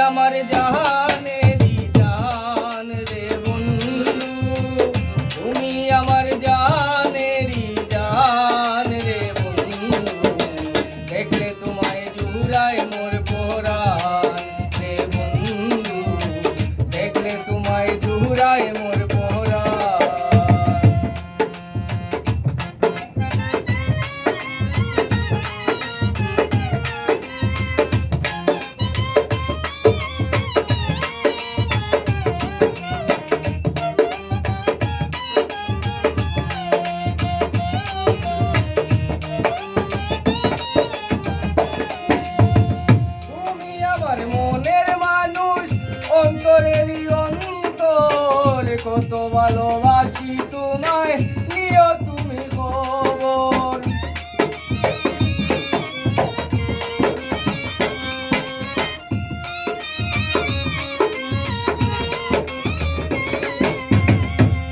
আমার জাহানেরি জান রে বন্ধু, তুমি আমার জানেরি জান রে বন্ধু। দেখলে তোমায় জুড়ায় মোর পরাণ রে বন্ধু, দেখলে তোমায় জুড়ায় মোর পরাণ। অন্তরেরই অন্তর কত ভালোবাসি তোমায়, নিও তুমি খবর।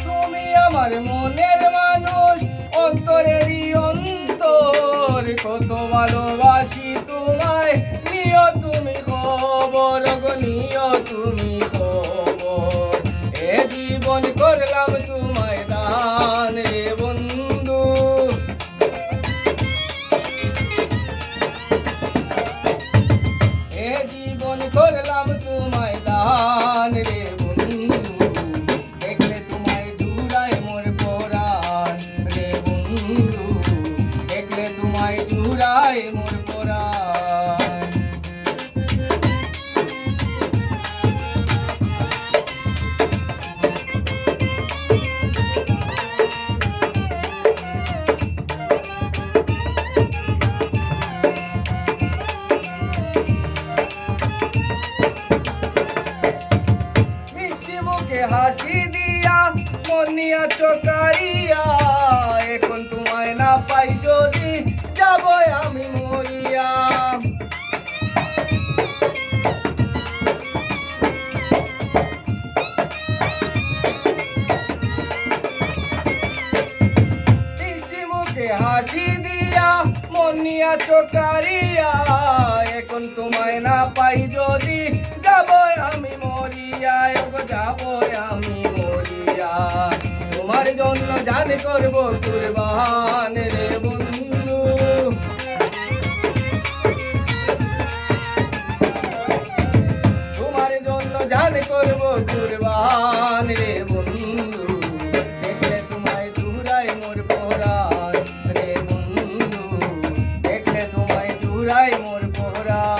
তুমি আমার মনের মানুষ, অন্তরেরই অন্তর কত ভালোবাসি তোমায়, নিও তুমি খবর গো, নিও তুমি খবর। এ জীবন করলাম তোমায় দান রে বন্ধু, এ জীবন করলাম তোমায় দান রে বন্ধু। দেখলে তোমায় জুড়ায় মোর পরাণ রে বন্ধু, দেখলে তোমায় জুড়ায় মোর পরাণ। হাসি দিয়া মনিয়া চকারিয়া, এখন তোমায় না পাই যদি যাব আমি মরিয়া। মিষ্টি মুখে হাসি দিয়া মনিয়া চকারিয়া, এখন তোমায় না পাই যদি যাব আমি মরিয়া, যাব আমি মরিয়া। তোমার জন্য জান করব কুরবান রে বন্ধু, তোমার জন্য জান করব কুরবান রে বন্ধু। দেখলে তোমায় জুড়ায় মোর পরাণ রে বন্ধু, দেখলে তোমায় জুড়ায় মোর পরাণ।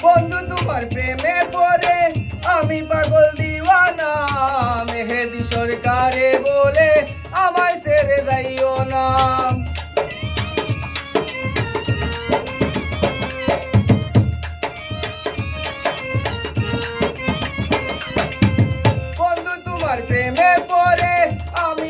বন্ধু তোমার প্রেমে পড়ে আমি পাগল দিওয়ানা, মেহেদি সরকারে বলে আমায় ছেড়ে যাইও না। বন্ধু তোমার প্রেমে পড়ে আমি